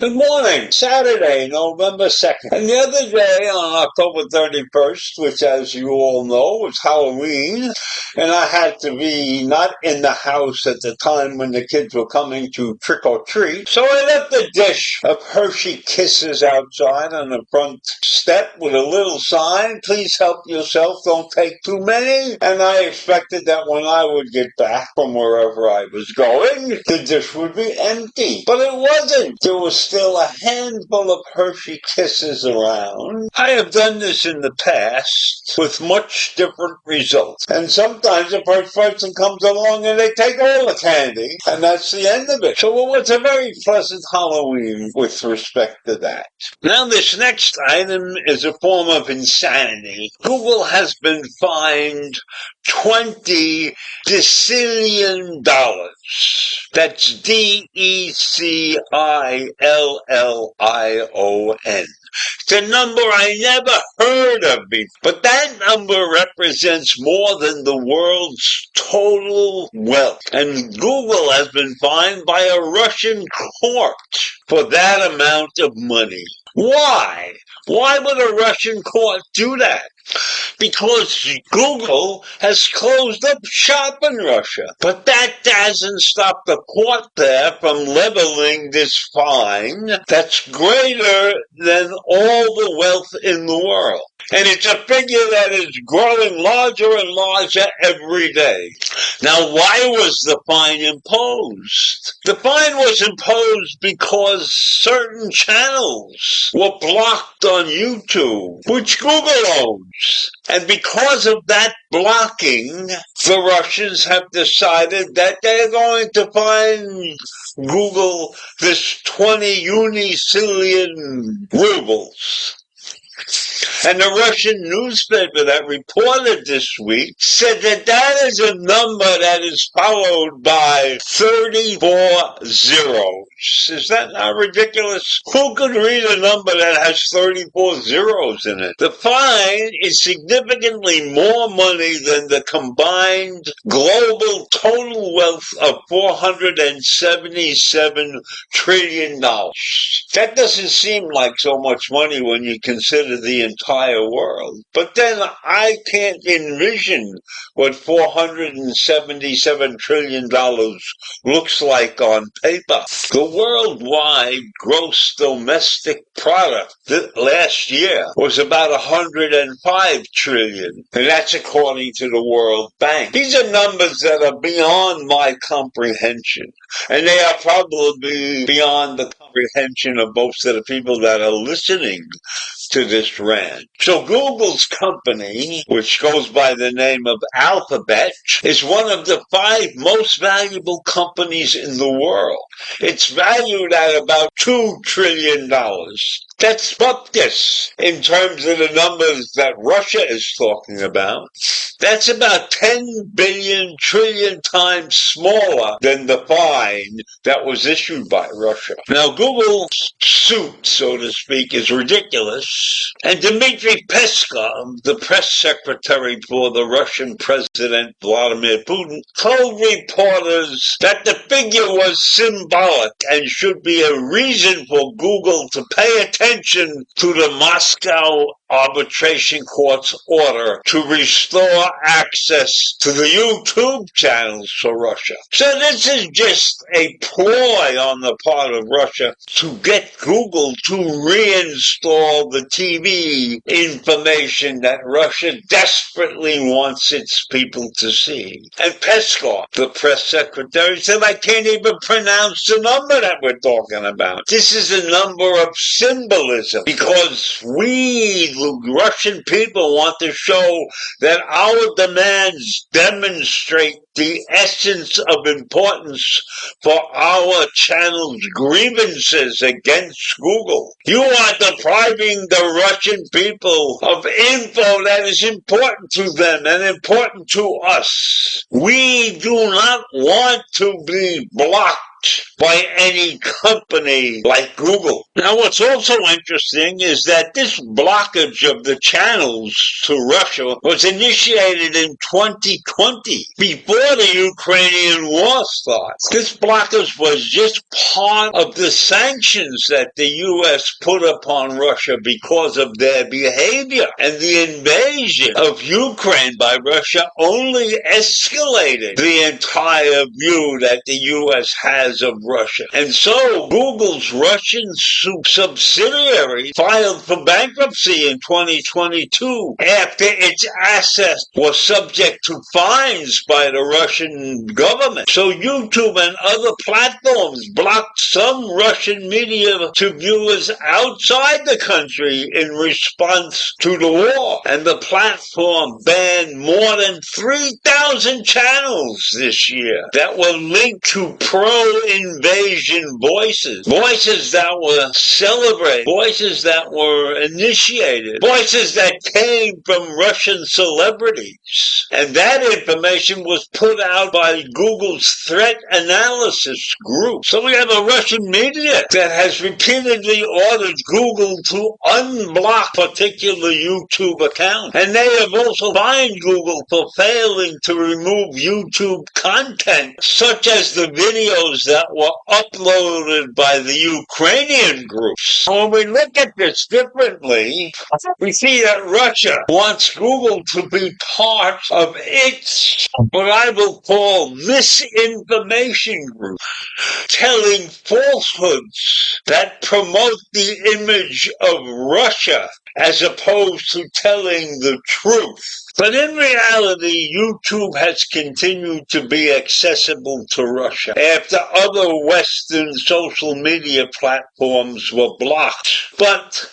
Good morning. Saturday, November 2nd. And the other day on October 31st, which as you all know was Halloween, and I had to be not in the house at the time when the kids were coming to trick or treat. So I left a dish of Hershey Kisses outside on the front step with a little sign, please help yourself, don't take too many. And I expected that when I would get back from wherever I was going, the dish would be empty. But it wasn't. There was still a handful of Hershey Kisses around. I have done this in the past with much different results. And sometimes the first person comes along and they take all the candy, and that's the end of it. So it was a very pleasant Halloween with respect to that. Now this next item is a form of insanity. Google has been fined $20 decillion. That's DECILLION. It's a number I never heard of before, but that number represents more than the world's total wealth. And Google has been fined by a Russian court for that amount of money. Why? Why would a Russian court do that? Because Google has closed up shop in Russia. But that doesn't stop the court there from leveling this fine that's greater than all the wealth in the world. And it's a figure that is growing larger and larger every day. Now, why was the fine imposed? The fine was imposed because certain channels were blocked on YouTube, which Google owns. And because of that blocking, the Russians have decided that they're going to fine Google this 20 unicillion rubles. And the Russian newspaper that reported this week said that that is a number that is followed by 34 zeros. Is that not ridiculous? Who could read a number that has 34 zeros in it? The fine is significantly more money than the combined global total wealth of $477 trillion. That doesn't seem like so much money when you consider the entire world. But then I can't envision what $477 trillion looks like on paper. The worldwide gross domestic product last year was about 105 trillion, and that's according to the World Bank. These are numbers that are beyond my comprehension, and they are probably beyond the comprehension of most of the people that are listening to this rant. So Google's company, which goes by the name of Alphabet, is one of the 5 most valuable companies in the world. It's valued at about $2 trillion. That's bupkis in terms of the numbers that Russia is talking about. That's about 10 billion trillion times smaller than the fine that was issued by Russia. Now, Google's suit, so to speak, is ridiculous. And Dmitry Peskov, the press secretary for the Russian President Vladimir Putin, told reporters that the figure was symbolic and should be a reason for Google to pay attention to the Moscow Arbitration Court's order to restore access to the YouTube channels for Russia. So this is just a ploy on the part of Russia to get Google to reinstall the TV information that Russia desperately wants its people to see. And Peskov, the press secretary, said, I can't even pronounce the number that we're talking about. This is a number of symbolism because we, the Russian people, want to show that our demands demonstrate the essence of importance for our channel's grievances against Google. You are depriving the Russian people of info that is important to them and important to us. We do not want to be blocked by any company like Google. Now, what's also interesting is that this blockage of the channels to Russia was initiated in 2020, before the Ukrainian war starts. This blockage was just part of the sanctions that the U.S. put upon Russia because of their behavior. And the invasion of Ukraine by Russia only escalated the entire view that the U.S. has of Russia. And so Google's Russian subsidiary filed for bankruptcy in 2022 after its assets were subject to fines by the Russian government. So YouTube and other platforms blocked some Russian media to viewers outside the country in response to the war. And the platform banned more than 3,000 channels this year that were linked to pro-invasion voices that were celebrated, voices that were initiated, voices that came from Russian celebrities. And that information was put out by Google's threat analysis group. So we have a Russian media that has repeatedly ordered Google to unblock particular YouTube accounts. And they have also fined Google for failing to remove YouTube content, such as the videos that were uploaded by the Ukrainian groups. When we look at this differently, we see that Russia wants Google to be part of its, what I will call, misinformation group, telling falsehoods that promote the image of Russia as opposed to telling the truth. But in reality, YouTube has continued to be accessible to Russia after other Western social media platforms were blocked. But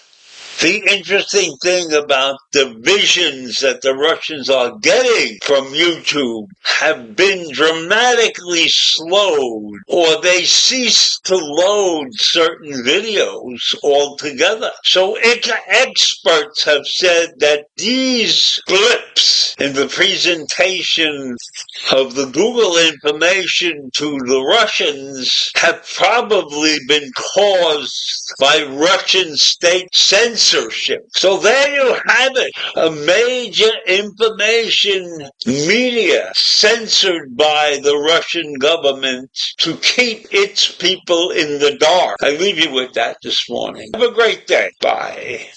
the interesting thing about the visions that the Russians are getting from YouTube have been dramatically slowed, or they cease to load certain videos altogether. So experts have said that these blips in the presentation of the Google information to the Russians have probably been caused by Russian state censorship. So there you have it, a major information media censored by the Russian government to keep its people in the dark. I leave you with that this morning. Have a great day. Bye.